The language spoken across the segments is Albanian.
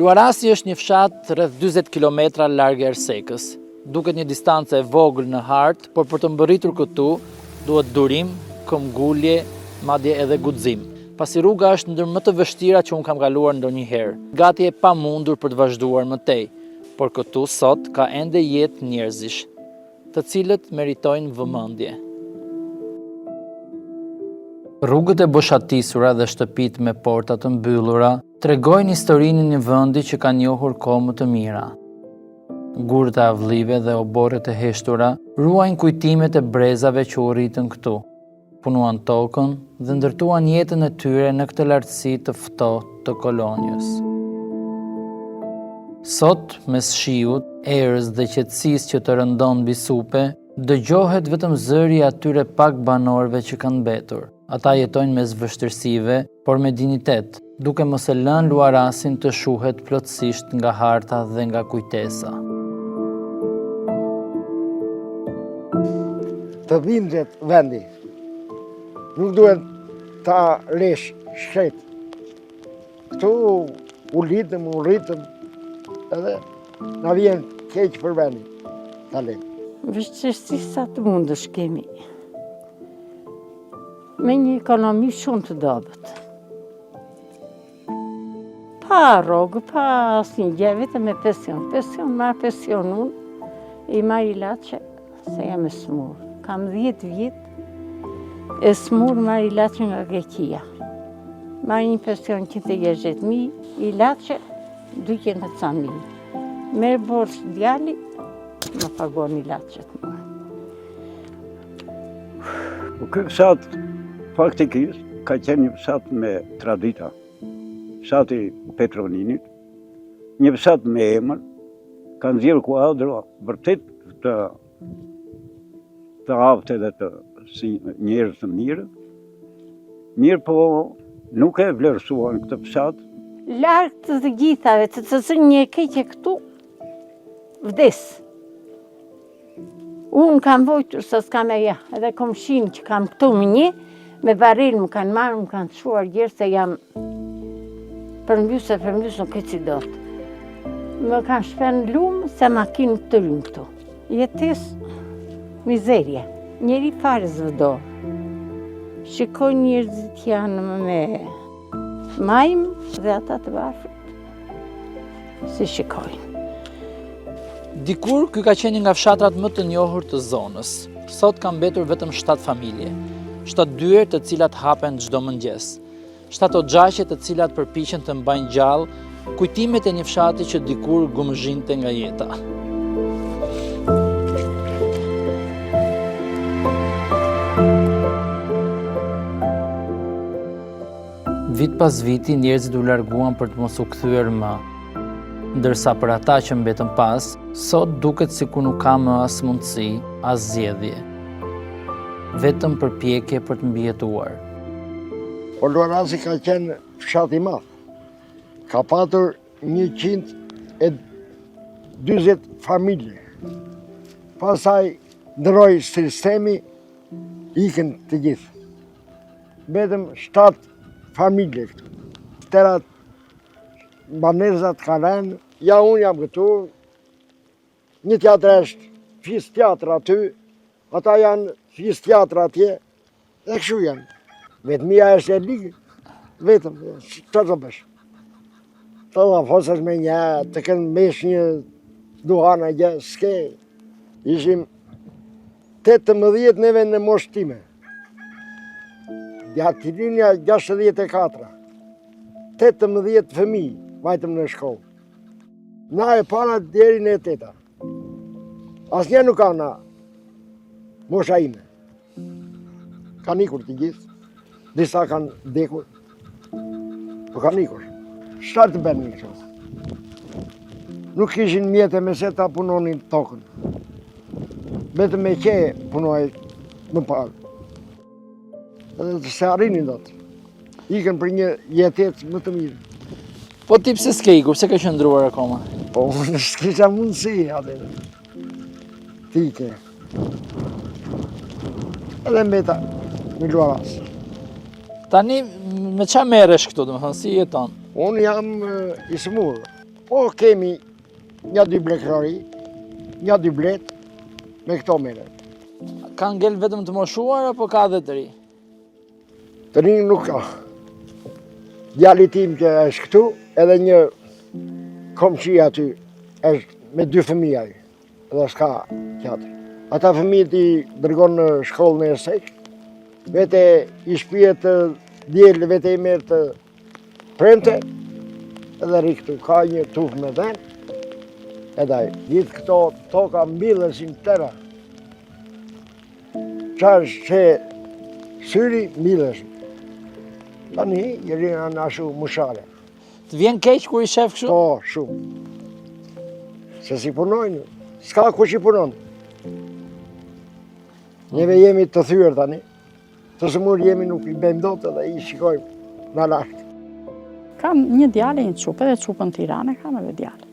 Luarasi është një fshat rreth 40 kilometra larg Ersekës. Duket një distancë e vogël në hartë, por për të mbërritur këtu duhet durim, këmbgulje, madje edhe guxim. Pasi rruga është ndër më të vështira që unë kam kaluar ndonjëherë. Gati e pamundur për të vazhduar më tej, por këtu sot ka ende jetë njerëzish, të cilët meritojnë vëmendje. Rrugët e boshatisura dhe shtëpitë me porta të mbyllura tregojnë historinë e një vendi që ka njohur kohë më të mira. Gurët e avllive dhe oborret e heshtura ruajnë kujtimet e brezave që u rritën këtu, punuan tokën dhe ndërtuan jetën e tyre në këtë lartësi të ftohtë të kolonjës. Sot, mes shiut, erës dhe qetësisë që të rëndon mbi supe, dëgjohet vetëm zëri i atyre pak banorëve që kanë mbetur. Ata jetojnë mes vështirësive, por me dinitet, duke mos e lënë luarasin të shuhet plotësisht nga harta dhe nga kujtesa. Të dhimbjet vendi, nuk duhet ta lesh shkret. Këtu u rritëm, edhe na vjen keq për vendin, ta lejmë. Vështirësi sa të mundësh kemi. Me një ekonomi shumë të dobët. Pa rrogë, pa asnjë gjë, vetëm me pension. Marr pension unë, i marr ilaçe, se jam e smur. Kam 10 vjet, e smur marr ilaçe nga Greqia. Marr një pension 160.000, ilaçe 200.000. Merr borx djali, më pagon ilaçet mua. Ky fshat faktikisht ka qenë një fshat me tradita. Fshati Petroninit, një fshat me emër, ka nxjerrë kuadro vërtet të aftë dhe të si njerëz të mirë. Mirë po nuk e vlerësuan këtë fshat. Larg të gjithave, të cilën një keqe këtu, vdes. Unë kam vojtur se s'kam e ja, edhe komshin që kam këtu më një, me baril më kanë marrë, më kanë shuar gjerë se jam përmbys nuk e si dot. Më kanë shpen lumë se makinë të lumë këtu. Jetis mizerje, njeri fare zvëdo. Shikoj njerëzit janë me majmë dhe ata të varfrit. Si shikojnë. Dikur, ky ka qenë nga fshatrat më të njohur të zonës. Sot ka mbetur vetëm 7 familje. 7 dyer të cilat hapen çdo mëngjes. 7 oxhaqe të cilat përpiqen të mbajnë gjallë kujtimet e një fshati që dikur gumëzhinte nga jeta. Vit pas viti, njerëzit u larguan për të mos u kthyer më. Ndërsa për ata që mbetën pas, sot duket sikur nuk ka më as mundësi, as zgjedhje. Vetëm përpjekje për të mbijetuar. Por Luarasi ka qenë fshat i madh. Ka patur 140 familje. Pastaj ndroi sistemi, ikën të gjithë. Vetëm 7 familje këtu. Tërat banesat ka rënë, ja unë jam këtu, një teatr është fis teatr aty, ata janë fis teatr atje, dhe kështu janë. Vetëmia është e ligë, vetëm, që të bësh? Të da fosës me një, të kënë mesh një duhana gjë, s'ke. Ishim 18 neve në moshë time. Djatirinja 64. 18 fëmijë vajtëm në shkollë. Na e para deri në 8. Asnjë nuk ka na mosha ime. Kanë ikur të gjithë. Disa kanë vdekur. Po kanë ikur. Çfarë të bënin këto? Nuk kishin mjete me se ta punonin tokën. Vetëm me qe punoj më parë. Edhe të se arrinin dot. Ikën për një jetet më të mirë. Po ti pse s'ke ikur, pse ke qëndruar akoma? Po unë s'kisha mundësi atë. Ti ke. Edhe mbeta me Luaras. Tani me çfarë merresh këtu, domethënë si jeton? Unë jam i smur. Po kemi një dy blekrori, një dy blet, me këto mere. Ka ngel vetëm të moshuar apo ka dhe të ri? Të rinj nuk ka. Djali tim që është këtu, edhe një komshi aty, është me 2 fëmija, edhe s'ka tjetër. Ata fëmijët i dërgon në shkollën e Ersek, vete i shpijet të djelë, vete i merë të prente, edhe ri këtu, ka një tuf me dhen, edaj, gjithë këto toka mbillesin tëra. Qash që syri mbillesin. Tani, i rinë në ashu mushare. Të vjen keq kur i shef kështu? Po, shumë. Se si punojnë, s'ka kush i punon. Neve jemi të thyrë tani, të sëmur jemi nuk i bëjmë dot edhe i shikojmë në lartë. Kam një djale një qupë, edhe qupën Tirane kam edhe djale.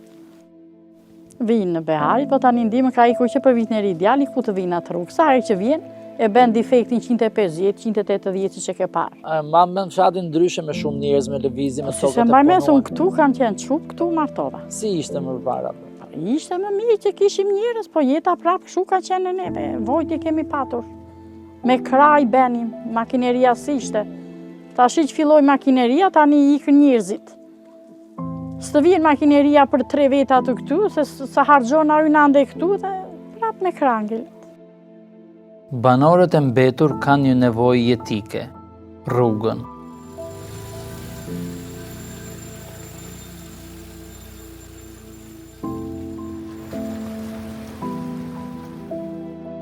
Vinë në Behari, po tani ndimë ka ikur që për vitin e ri djali ku të vinë atë rrugë. Sa herë që vjen, e ben defektin 150, 180 që ke parë. Ma me në fshatin ndryshe me shumë njerëz, me lëvizje, me Se tokat e mbaj mes punuar. unë këtu, kam qenë qupë, këtu martova. Si ishte më përpara? Ishte më mirë që kishim njerëz, po jeta prapë kështu ka qenë në neve. Vojtje kemi patur. Me kraj benim, makineria si ishte. Tash që filloi makineria, tani ikën njerëzit. Së vjen makineria për 3 veta të këtu, se sa harxhon arynande këtu dhe prapë me krangel. Banorët e mbetur kanë një nevojë jetike, rrugën.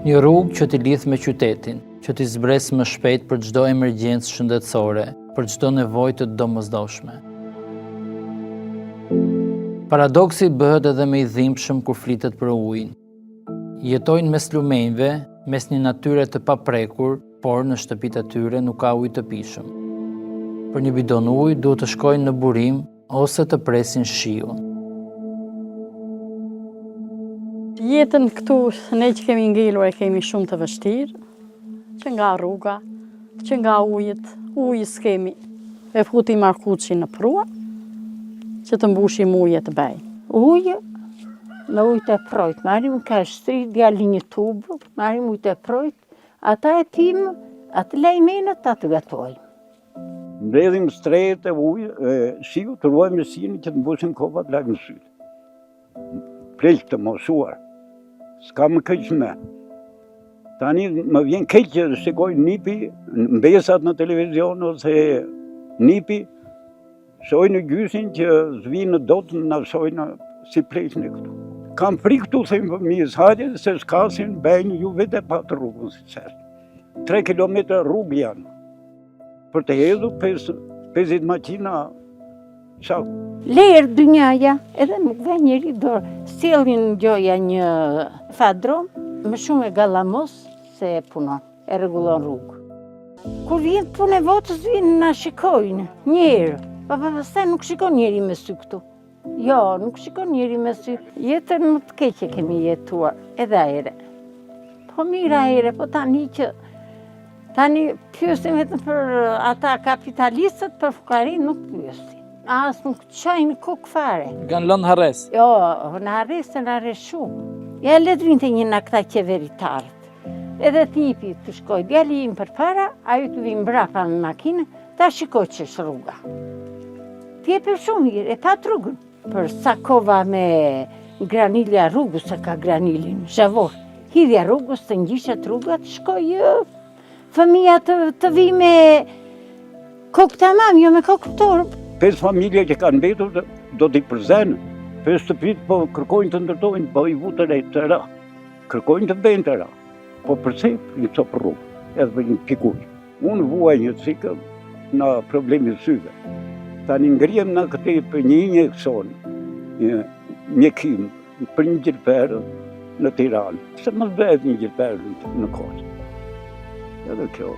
Një rrugë që t'i lidh me qytetin, që t'i zbres më shpejt për çdo emergjencë shëndetësore, për çdo nevojë të domosdoshme. Paradoksi bëhet edhe me i dhimbshëm kur flitet për ujin. Jetojnë mes lumenjve, mes një natyre të paprekur, por në shtëpitë e tyre nuk ka ujë të pishëm. Për një bidon ujë duhet të shkojnë në burim ose të presin shiun. Jetën këtu, ne që kemi ngelur e kemi shumë të vështirë, që nga rruga, që nga ujë s'kemi. E futim arkuçi në prua, që të mbushim ujë të bej. Ujë, me ujë të projt, marim ka shtri djali një tubë, marim ujë të projt, ata e tim, atë lejmenët atë gatojmë. Mbledhim strehet e ujë, shiu, të ruajmë shiun që të mbushim kopat larg në sy. Pleq të moshuar, s'ka më keq me. Tani më vjen keq që shikoj nipi, mbesat në televizion ose nipi, shojnë gjysin që zvinë dot në shojnë si pleqnë këtu. Kam frikë këtu, thejmë fëmijës, hajde se s'kasin bëjnë ju vete pa të rrugën si qështë. 3 kilometra rrugë janë. Për të hedhu 50 makina shaku. Lerë dynjaja, edhe nuk dhe njëri dorë. Sjellin gjoja një fadrom, më shumë e gallamos se punon, e rregullon rrugë. Kur vjen punë e votës, vinë na shikojnë, njerë. Pastaj nuk shikon njeri me sy këtu. Jo, nuk shikon njeri me sy. Jetën më të keqe kemi jetuar, edhe ajre. Po mira ajre, po tani pyesin vetëm për ata kapitalistët, për fukarin nuk pyesin. As nuk qajnë kokë fare. Kanë lënë harres. Jo, në harres shumë. Ja letë vinte një në këta qeveritarët. Edhe tipi të shkoj, djali im për para, ajo të vim brapa me makinë, ta shikoj që është rruga. Tjepe shumë mirë, e pat rrugën. Për sakova me granilja rrugës, se ka granilin, zhavor. Hidhja rrugës, të ngjishet rrugat, shkoj fëmija të vi me kokë të mam, jo me kokë të torë. 5 familje që kanë mbetur do t'i përzenë. 5 shtëpit po kërkojnë të ndërtojnë, po i vutën e të ra. Kërkojnë të bëjnë të ra. Po përse një copë rrugë, edhe për një pikuj. Unë vuaj një cikë në problemi syve. Tani ngrijem në këte për një injekcion, një kim, për një gjilperë në Tiranë. Se më bëhet një gjilperë në Korçë. Edhe kjo.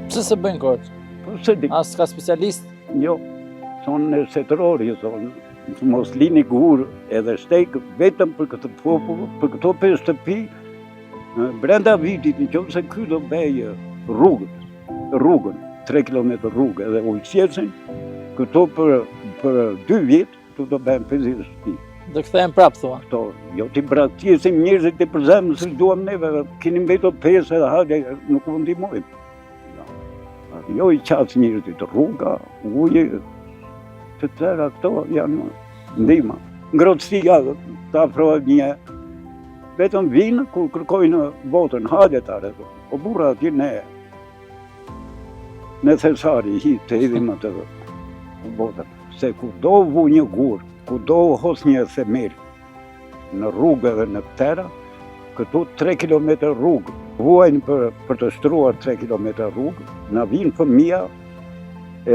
Pse se bëjnë Korçë? Po se di. As ka specialist? Jo, sonë në setërori, sonë. Mos lini gurë edhe shtekë vetëm për këtë popull, për këto 5 shtëpi, brenda vitit, në qoftë se ky do bëjë rrugën, 3 km rrugë edhe ujqesin, këto për 2 vjet këtu do bëhem fizikë. Do kthehen prap thua. Këto, jo ti braktisim njerëzit e përzemë, se duam neve, keni mbetur pesë edhe hajde, nuk u ndihmojmë. Jo i qatë njerëzit, rruga, uje, të tëra këto janë ndihma. Ngrohtësia të afrohet një, vetëm vinë kur kërkojnë votën, hajde tare, o burra atje në thesari, të edhim atë votën. Se ku do vu një gurë, ku do hos një themel në rrugë dhe në tëra, këtu 3 kilometër rrugë, vuajnë për të shtruar 3 kilometër rrugë, na vinë fëmija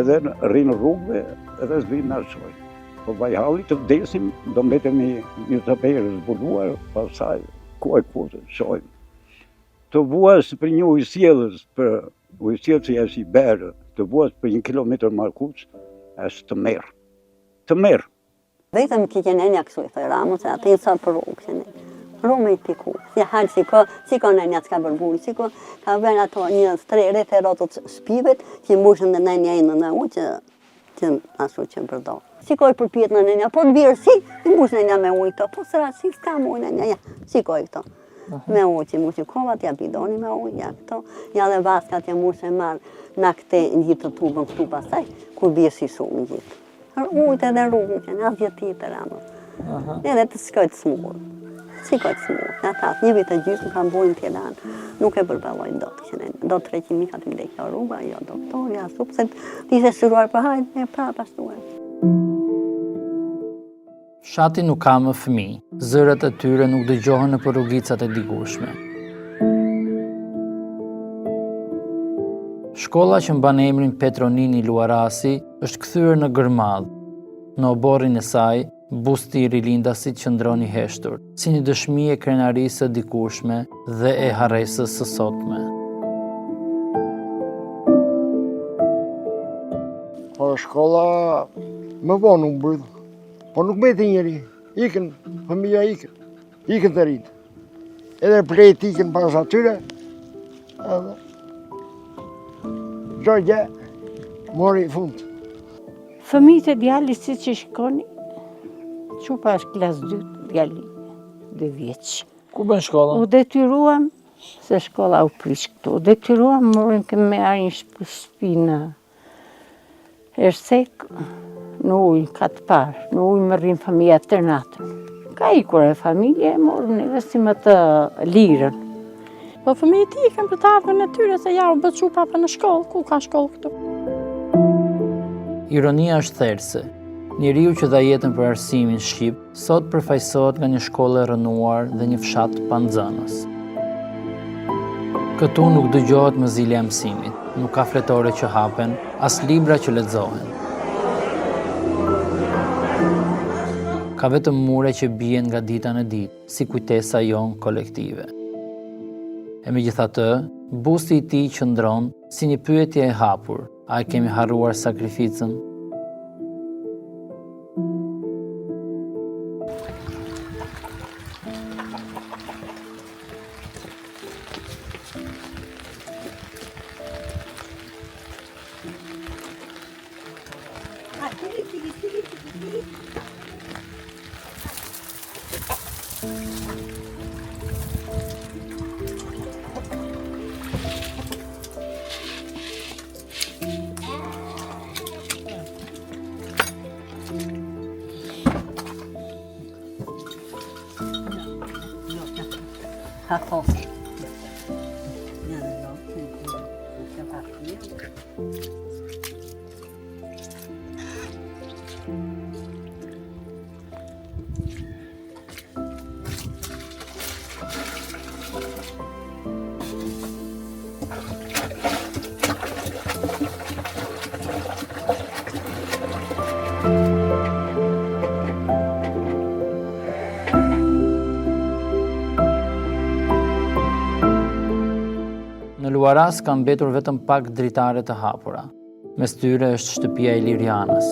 edhe rrinë rrugëve edhe s'vinë në shojnë. Po vajhalli të vdesim, do mbetemi një të perë zbuluar, pasaj ku shojnë. Të vuas për një ujësjelës, për ujësjelës që është i berë, të vuas për 1 kilometër markuq, është të merë. Të merë. Vetëm ki që nenja kësu i thë Ramo, se atë i sa për rrugë që ne. Rrugë me i piku. Si halë si ko nenja s'ka bërburi, si ko ka vërë ato një 3 referatët shpivet, që mbushën dhe nenja i në u që ashtu që përdo. Si ko i përpjet në nenja, po të birë si, i mbushë nenja me ujë këto, po sëra si s'ka mu nenja, ja, si ko i këto. Me ujë që mbushë kovat, ja bidoni me ujë, ja këto, ja dhe vaskat ja mbushë e marë në këte në gjithë të tubën këtu pasaj, kur birë si shumë në gjithë. Ujtë edhe rrugën që në asë gjithë ti të Ramo. Edhe të shkojtë smurë. Shkojtë smurë. Në thasë, një vitë gjysë nuk kam bujnë Tiranë. Nuk e përballojnë do të që ne. Do 300.000 ka të mdekja rruga, jo doktor, ja supë, se ti se shuruar për hajtë, e prapa shtuar. Fshati nuk ka më fëmijë, zërat e tyre nuk dëgjohen në për rrugicat e digueshme. Shkolla që mban emrin Petronini Luarasi është kthyer në gërmadh. Në oborrin e saj, busti i rilindasit qëndron i heshtur, si një dëshmi e krenarisë së dikueshme dhe e harresës së sotme. Po shkolla më vonë u mbyll. Po nuk mbeti njeri. Ikën, fëmija ikën të rritë. Edhe plejt ikën pas atyre. Edhe gjogje, mori fund. Fëmijët e djalit si që shkoni, qupa është klas 2, djali 2 vjeç. Ku bën shkolla? U detyruam, se shkolla u prish këtu, u detyruam morin me arin shtëpi në Ersek, në ujë ka të parë, në ujë më rrinë familja të natën. Ka ikur e familje, morën e vesim të lirën. Po fëmijët i kanë për të ardhën e tyre se ja u bët qupa për në shkollë, ku ka shkollë këtu? Ironia është therse. Njeriu që dha jetën për arsimin shqip, sot përfaqësohet nga një shkollë e rënuar dhe një fshat pa nxënës. Këtu nuk dëgjohet mëzilja e mësimit, nuk ka fletore që hapen, as libra që lexohen. Ka vetëm mure që bien nga dita në ditë, si kujtesa jon kolektive. E megjithatë, busti i tij qëndron si një pyetje e hapur, a e kemi harruar sakrificën? Në Luaras ka mbetur vetëm pak dritare të hapura. Mes tyre është shtëpia e Ilirianës.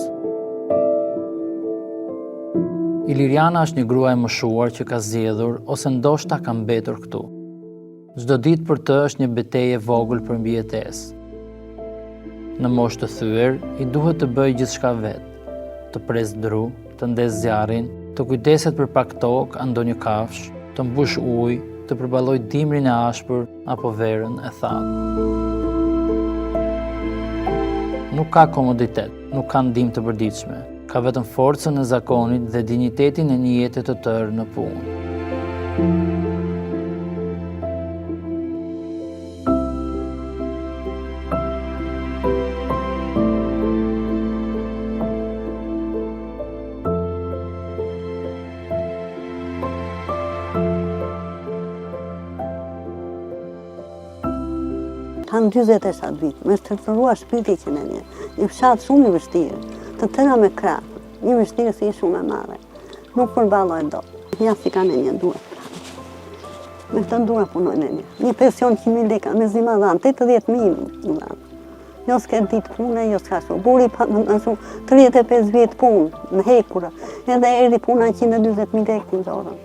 Iliriana është një grua e moshuar që ka zgjedhur ose ndoshta ka mbetur këtu. Çdo ditë për të është një betejë e vogël për mbijetesë. Në moshë të thyer, i duhet të bëjë gjithçka vetë, të presë dru, të ndez zjarrin, të kujdeset për pak tokë a ndonjë kafsh, të mbush ujë, të përballoj dimrin e ashpër apo verën e thatë. Nuk ka komoditet, nuk ka ndihmë të përditshme, ka vetëm forcën e zakonit dhe dinjitetin e një jete të tërë në punë. Kanë 27 vite, me shtrëngëruar shpirti që në një. Një fshat shumë i vështirë, të tëra me krahë, një vështirësi shumë e madhe. Nuk përballoj dot. Ja si kanë një duhet. Me këtë duhet punoj në një. Një pension 100.000 lekë, me zi ma dhanë, 80.000 më dhanë. Jo s'ke ditë punë, jo s'ka shumë. Buri më shumë 35 vjetë punë, në hekura. Edhe erdi puna 120.000 lekë në zorën.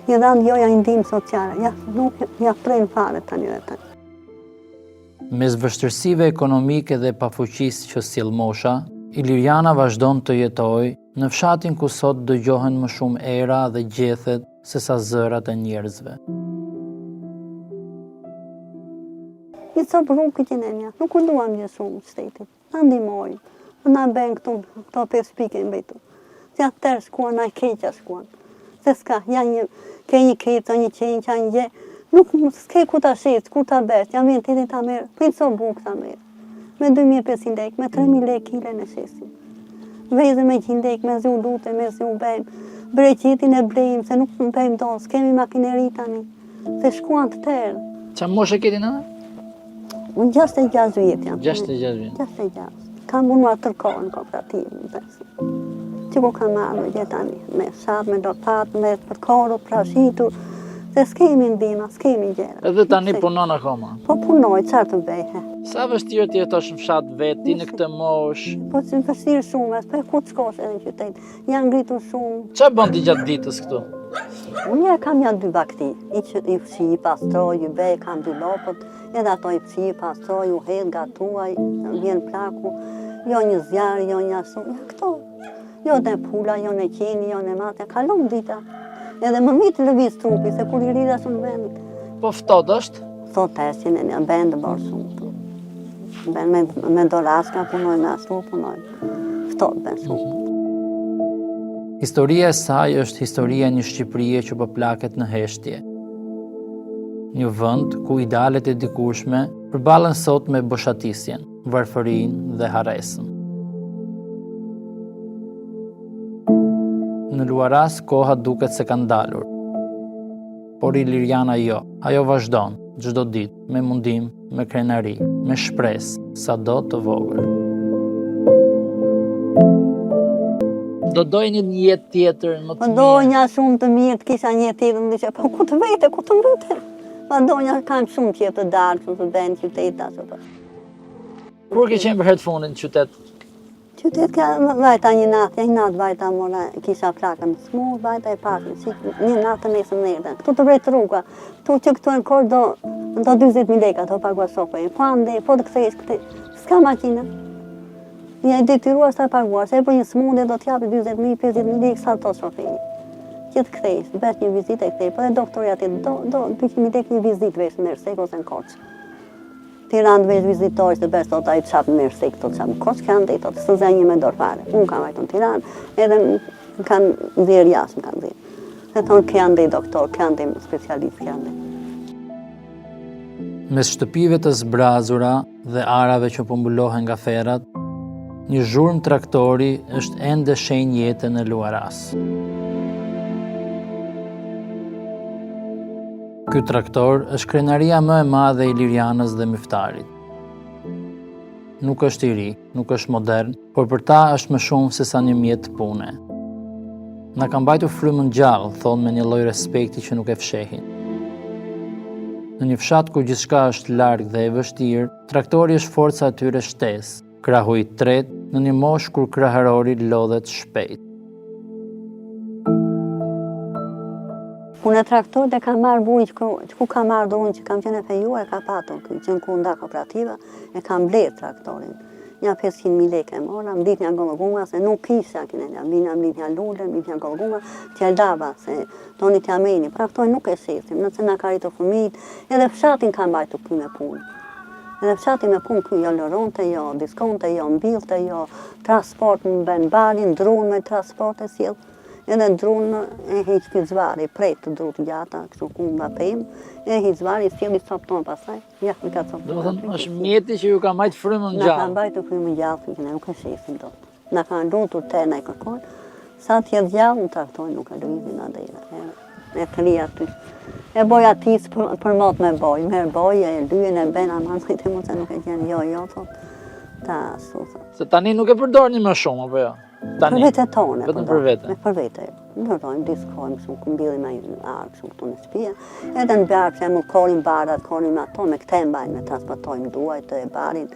Një dhanë joja ndihmë sociale, ja nuk ja prejnë fare tani dhe tani. Mes vështirësive ekonomike dhe pafuqisë që sjell mosha, Iliriana vazhdon të jetojë në fshatin ku sot dëgjohen më shumë era dhe gjethet se sa zërat e njerëzve. I copë rrugë që në një, nuk u duam një shumë shtetit, në ndihmojnë, në bëjnë këto 5 pike në betu. Se atë tërë shkuan, na keqja shkuan. Se s'ka, ke një keqja, një qenjë, që një gjë, nuk s'ke ku ta shetë, ku ta bërë, jam vjen titi ta merë, pritë so bukë ta merë. Me 2.500 lekë, me 3.000 lekë kile në shesim. Vejze me 100 lekë, me zi u dute, me zi u bëjmë. Breqetin e blejmë, se nuk më bëjmë do, s'kemi makineri tani, se shkuan të tërë. Qa moshe keti në? Unë 66 vjetë jam. 66 vjetë. 66. Kam unuar tërkohë në kooperativë, në përsi. Që ku kam marrë me gjithani, me shatë, me lopatë, me përkorët, prashitur, se s'kemi ndima, s'kemi gjera. Edhe tani punon akoma? Po punoj, qarë të bëjhe. Sa vështirë ti jetosh në fshat vetë, ti në këtë mosh? Po që vështirë shumë, po ku të shkosh edhe në qytet, janë ngritur shumë. Qa bën ti gjatë ditës këtu? Unë kam janë 2 bakti, i fshi, i pastroj, i bej, kam 2 lopët, edhe ato i fshi, pastroj, u hedh, gatuaj, vjen plaku, jo një zjarë, jo një asu, ja këto. Jo në pula, jo në qeni, jo në matja, kalon dita. Edhe më mitë lëviz trupi, se kur i rida shumë vendit. Po ftot është? Thot eshin e një bendë bërë shumë. Me doraska punoj, me asu punoj. Ftot ben shumë. Historia e saj është historia një Shqipërie që po plaket në heshtje. Një vend ku idealet e dikurshme përballen sot me boshatisjen, varfërinë dhe harresën. Në Luaras koha duket se ka ndalur. Por Iliriana jo, ajo vazhdon, çdo ditë, me mundim, me krenari, me shpresë, sado të vogël. Do dojnë një jetë tjetër, më të mirë? Po dojnja shumë të mirë, të kisha një tjetër, në dishe, po ku të vete, ku të mbute? Po dojnja kam shumë që të darë, që të bëjnë qyteta, që të. Kur ke qenë për herë të fundit në qytet? Qytet ka vajta një natë vajta mora, kisha plakën në smu, vajta e pasën, një natë nesër nërën. Këtu të vrejtë rruga, këtu që këtu e në korë do 20.000 leka të pagua sopë. Po ande, po të kthejsh këte, s'ka makina. Një e detyruar s'ta paguar, se e për një smundje do t'japi 20.000, 50.000 lekë sa të shoferi. Që të kthejsh, bësh një vizit e kthej, po dhe doktori ati do 200.000 lekë një vizit vesh në Mersek ose në Korçë. Tiranë veç vizitorës të bërë, thot, a i të shapë në Mersek, të shapë në Korçë, kanë dhe, thot, së zënjë me dorë fare. Unë kam vajtë në Tiranë, edhe kanë dhirë jashtë, më kanë dhirë. Se thonë, kanë dhe doktor, kanë dhe specialist, kanë dhe. Mes shtëpive të zbrazura dhe arave që pëmbulohen nga ferat, një zhurmë traktori është ende shenjë jete në Luaras. Ky traktor është krenaria më e madhe e Ilirianës dhe Miftarit. Nuk është i ri, nuk është modern, por për ta është më shumë se sa një mjet pune. Na ka mbajtur frymën gjallë, thonë me një lloj respekti që nuk e fshehin. Në një fshat ku gjithçka është larg dhe e vështirë, traktori është forca e tyre shtesë, krahu i tretë në një moshë kur krahërori lodhet shpejt. Unë e traktor dhe kam marrë bujë që ku kam marrë do unë që kam qenë e fejuar, e ka patur, që në ku nda kooperativa, e kam blerë traktorin. Ja 500.000 lekë e mora, më ditë një Gollëgunga, se nuk kisha kinenja, vina më ditë një Lullë, më ditë një Gollëgunga, t'ja lava, se toni t'ja meni, pra këtoj nuk e shesim, nëse nga ka rritë fëmijët, edhe fshatin ka mbajtu këy me punë. Edhe fshatin me punë këy jo lëronte, jo diskonte, jo mbilte, jo transport më ben balin, drunë me transport e sjellë. Edhe drunë e hiq pizvari, prej të drut gjata, kështu ku mba pëjmë, e hiq zvari, sjellë i sopton pasaj, ja, i ka sopton. Do të thënë, është mjeti që ju ka majtë frymën Na ka gjallë. mbajtur frymën gjallë, nuk e shesim dot. Na ka lutur te na i kërkojnë, sa t'jetë gjallë, në traktojnë, nuk e lëvizin adela. E të ri aty. E boj atis për mot me boj, merë boj, e lyën e ben, ama në të mund se nuk e gjenë, jo, thot. Ta, su, thot. Se tani nuk e përdorni më shumë, apo jo? Për vete tonë. Vetëm për vete. Për vete. Ndërtojmë, diskojmë, shumë këmbillim me arë, shumë këtu në shpia. Edhe në barë, që mu korim barat, korim ato, me këte mbajnë, me transportojmë duajt e barin.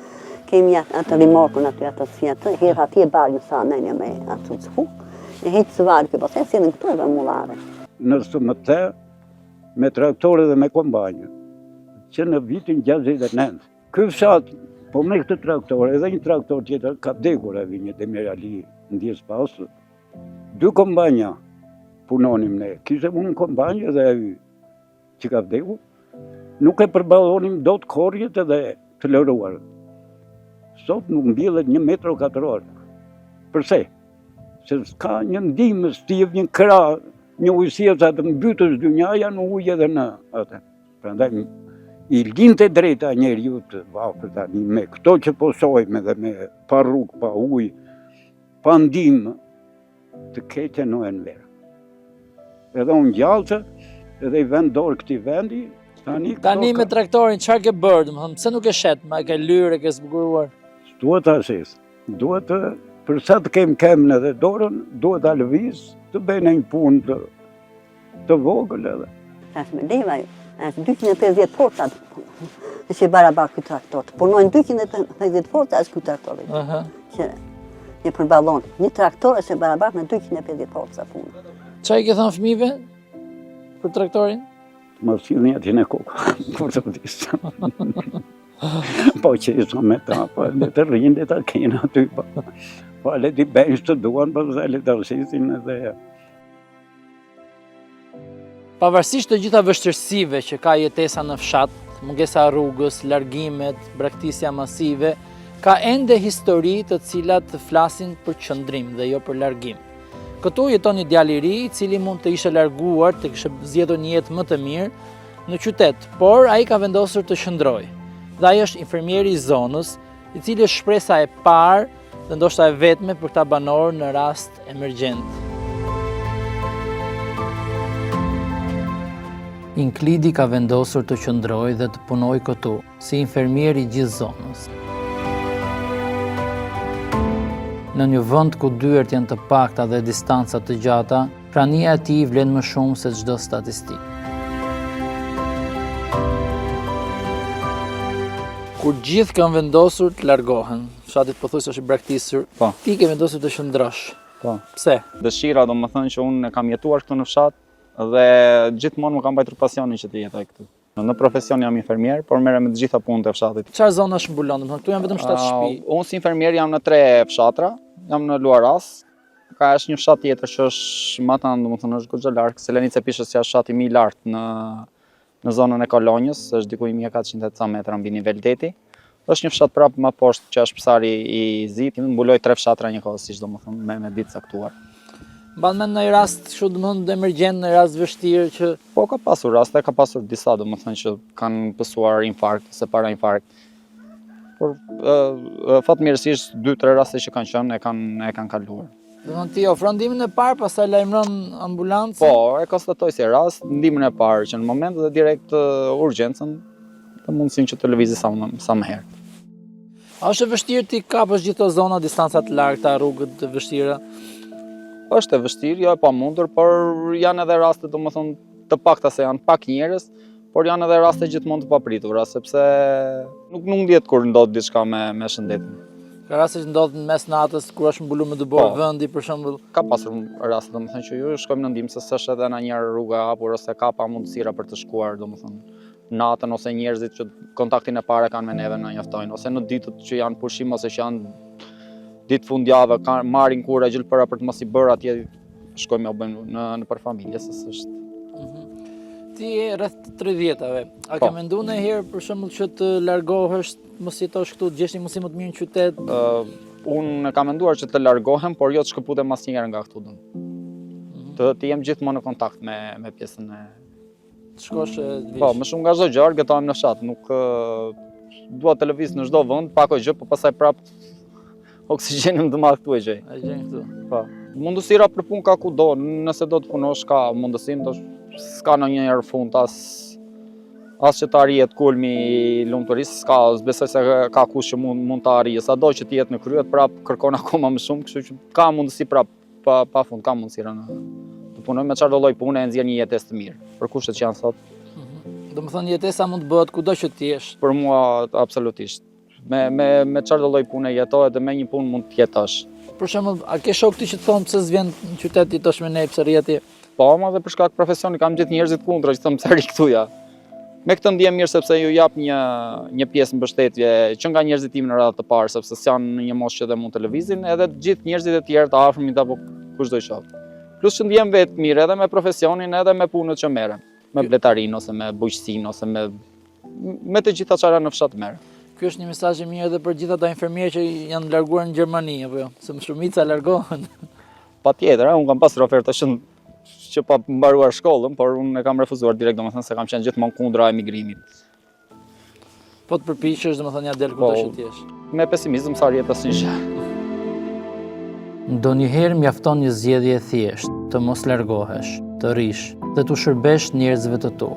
Kemi atë rimorkën aty atë si atë, hirë ati e barin sa menja me atë të fuk. E heqë së varë këtë pëse, si edhe në këtu e vëmullare. Nërso më te, me traktore dhe me kombanjë, që në vitin 69, ky fshat, po me këtë traktore, edhe një traktor tjetër, ka vdekur e vinjë dhe Merali në djesë pasë, 2 kombanja punonim ne, kishe unë kombanjë dhe aty që ka vdekur, nuk e përbalonim do të korjet edhe të lëruar. Sot nuk mbjellet 1 metro katror. Përse? Se s'ka një ndihmë, s'tjep një kra, një ujësia sa të mbytës dynjaja në ujë edhe në atë. Prandaj i linte drejta njeriu të vafër tani me këto që posojmë dhe me pa rrugë, pa ujë, pa ndihmë, të keqe në verë. Edhe unë gjallë, edhe i vendor këti vendi, Tani me traktorin, çfarë ke bërë? Domethënë, pse nuk e shet, ma e ke lyrë, e ke zbukuruar? Duhet të asis, duhet të, përsa të kemë edhe dorën, duhet të lëviz, të bëjnë një punë të vogël edhe. Tash me leva ju, është 250 forcat, që e barabar këtë traktor. Punojnë 250 forcat është këtë traktorit. Që një përballon, një traktor është e barabar me 250 forcat punë. Çfarë i ke thënë fëmijëve për traktorin? Më sillni aty në kokë, kur të vdisë. Po që iso me ta, po edhe të rinde të kena aty, po le t'i bëjnë që të duan, po dhe le të rësisin edhe. Pavarësisht të gjitha vështirësive që ka jetesa në fshat, mungesa rrugës, largimet, braktisja masive, ka ende histori të cilat flasin për qëndrim dhe jo për largim. Këtu jeton një djalë i ri, i cili mund të ishte larguar, të kishte zgjedhur një jetë më të mirë në qytet, por ai ka vendosur të qëndrojë. Dhe ai është infermieri i zonës, i cili është shpresa e parë dhe ndoshta e vetme për këta banorë në rast emergjent. Inklidi ka vendosur të qëndrojë dhe të punojë këtu, si infermier i gjithë zonës. Në një vend ku dyert janë të pakta dhe distancat të gjata, prania e tij vlen më shumë se çdo statistikë. Kur gjithë kanë vendosur të largohen, fshati pothuajse është i braktisur, Po. ti ke vendosur të qëndrosh. Po. Pse? Dëshira do më thënë që unë kam jetuar këtu në fshat dhe gjithmonë më kam mbajtur pasionin që të jetoj këtu. Në profesion jam infermier, por merrem me të gjitha punët e fshatit. Çfarë zona është mbulon? Domethënë këtu janë vetëm 7 shtëpi. Unë si infermier jam në 3 fshatra, jam në Luaras, ka është një fshat tjetër që është më anë, domethënë është goxha larg, Selenica e Pishës që është fshati më i lartë në zonën e Kolonjës, është diku 1400 metra mbi nivel deti. Është një fshat prapë më poshtë që është Psari i Zit, mbuloj 3 fshatra njëkohësisht, domethënë me ditë caktuar. Mban mend në rast kështu domethënë emergjent, në rast vështirë që Po ka pasur raste, ka pasur disa domethënë që kanë pësuar infarkt ose para infarkt. Por fatmirësisht 2-3 raste që kanë qenë e kanë kaluar. domethënë ti ofron ndihmën e parë, pastaj lajmëron ambulancën. Po, e konstatoj si rast, ndihmën e parë që në moment dhe direkt urgjencën të mundësin që të lëvizë sa më herë. A është e vështirë ti kapësh gjithë ato zona, distancat largëta, rrugët të vështira? Është e vështirë, jo e pamundur, por janë edhe raste domethënë të pakta se janë pak njerëz, por janë edhe raste gjithmonë të papritura, sepse nuk ndjet kur ndodh diçka me shëndetin. Ka raste që ndodhin mes natës kur është mbuluar me dëbor Po. vendi për shembull. Ka pasur raste domethënë që ju shkojmë në ndihmë se s'është edhe na një rrugë e hapur ose ka pa mundësira për të shkuar domethënë natën ose njerëzit që kontaktin e parë kanë me neve na njoftojnë, ose në ditët që janë pushim ose që janë ditë fundjavë marrin kurrë gjilpëra për të mos i bërë atje shkojmë ja bëjmë në për familje se s'është. Ti je rreth 30-ave. A Po. ke menduar ndonjëherë për shembull që të largohesh, mos jetosh këtu, të gjesh një mundësi më të mirë në qytet? Unë kam menduar që të largohem, por jo të shkëputem asnjëherë nga këtu domun. Të jem gjithmonë në kontakt me pjesën e. Të shkosh e të vish. Po, më shumë nga çdo gjë, argëtohem në fshat, nuk dua të lëviz në çdo vend, pa gjë, po pastaj prap oksigjenin të madh këtu e gjej. A gjen këtu. Po. Mundësira për punë ka kudo, nëse do të punosh ka mundësinë, s'ka ndonjëherë fund as që të arrihet kulmi i lumturisë, s'ka, besoj se ka kush që mund të arrijë, sado që të jetë në krye, prap kërkon akoma më shumë, kështu që ka mundësi prap pa fund, ka mundësira të punoj me çfarëdo lloj pune e nxjerr një jetesë të mirë, për kushtet që janë sot. Domethënë jetesa mund të bëhet kudo që të jesh. Për mua absolutisht. Me çfarëdo lloj pune jetohet dhe me një punë mund të jetosh. Për shembull, a ke shok ti që të thonë pse s'vjen në qytet jetosh me ne, pse rri atje? Po, ama dhe për shkak profesioni kam gjithë njerëzit kundra që thonë pse rri këtu ja. Me këtë ndjem mirë sepse ju jap një pjesë mbështetje që nga njerëzit tim në radhë të parë, sepse s'janë në një moshë që dhe mund të lëvizin, edhe gjithë njerëzit e tjerë të afërmit apo kushdo i shoh. Plus që ndjem vetë mirë edhe me profesionin edhe me punët që merrem, me bletarinë ose me bujqësinë ose me të gjitha çfarë në fshat merrem. Ky është një mesazh i mirë edhe për gjithë ata infermierë që janë larguar në Gjermani apo jo, se më shumica largohen. Patjetër, unë kam pasur oferta që pa mbaruar shkollën, por unë e kam refuzuar direkt, domethënë se kam qenë gjithmonë kundra emigrimit. Po të përpiqesh, domethënë ja del kudo që të jesh. Me pesimizëm sa rjet asnjë gjë. Ndonjëherë mjafton një zgjedhje e thjeshtë, të mos largohesh, të rish dhe të shërbesh njerëzve të tu.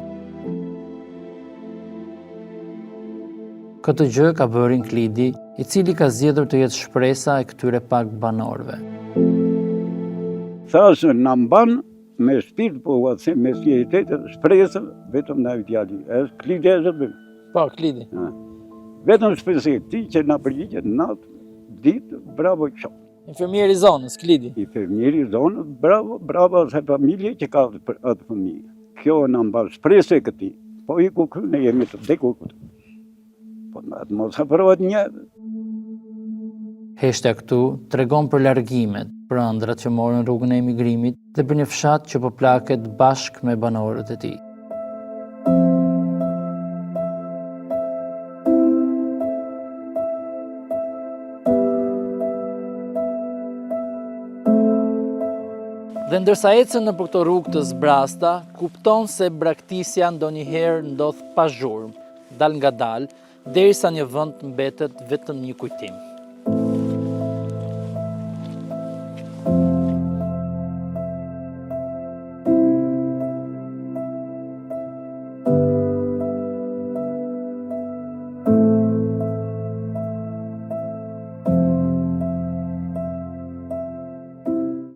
Këtë gjë ka bërë Inklidi, i cili ka zgjedhur të jetë shpresa e këtyre pak banorëve. Thashë në mban me shpirt, po me sjellitetë, shpresën, vetëm na djali. Është Klidi e zëbëm. Po, Klidi. Vetëm shpresë ti që na përgjigjet natë, ditë, bravo qof. Infermieri i zonës, Klidi. Infermieri i zonës, bravo asaj familje që ka atë fëmijë. Kjo na mban shpresë e këtij. Po i ku ne jemi të vdekur këtu. Po na mos hapërohet një. #këtu tregon për largimet, për ëndrat që morën rrugën e emigrimit dhe për një fshat që po plaket bashkë me banorët e tij. Dhe ndërsa ecën nëpër këto rrugë të zbrasta, kupton se braktisja ndonjëherë ndodh pa zhurmë, dal nga dal, derisa një vend mbetet vetëm një kujtim.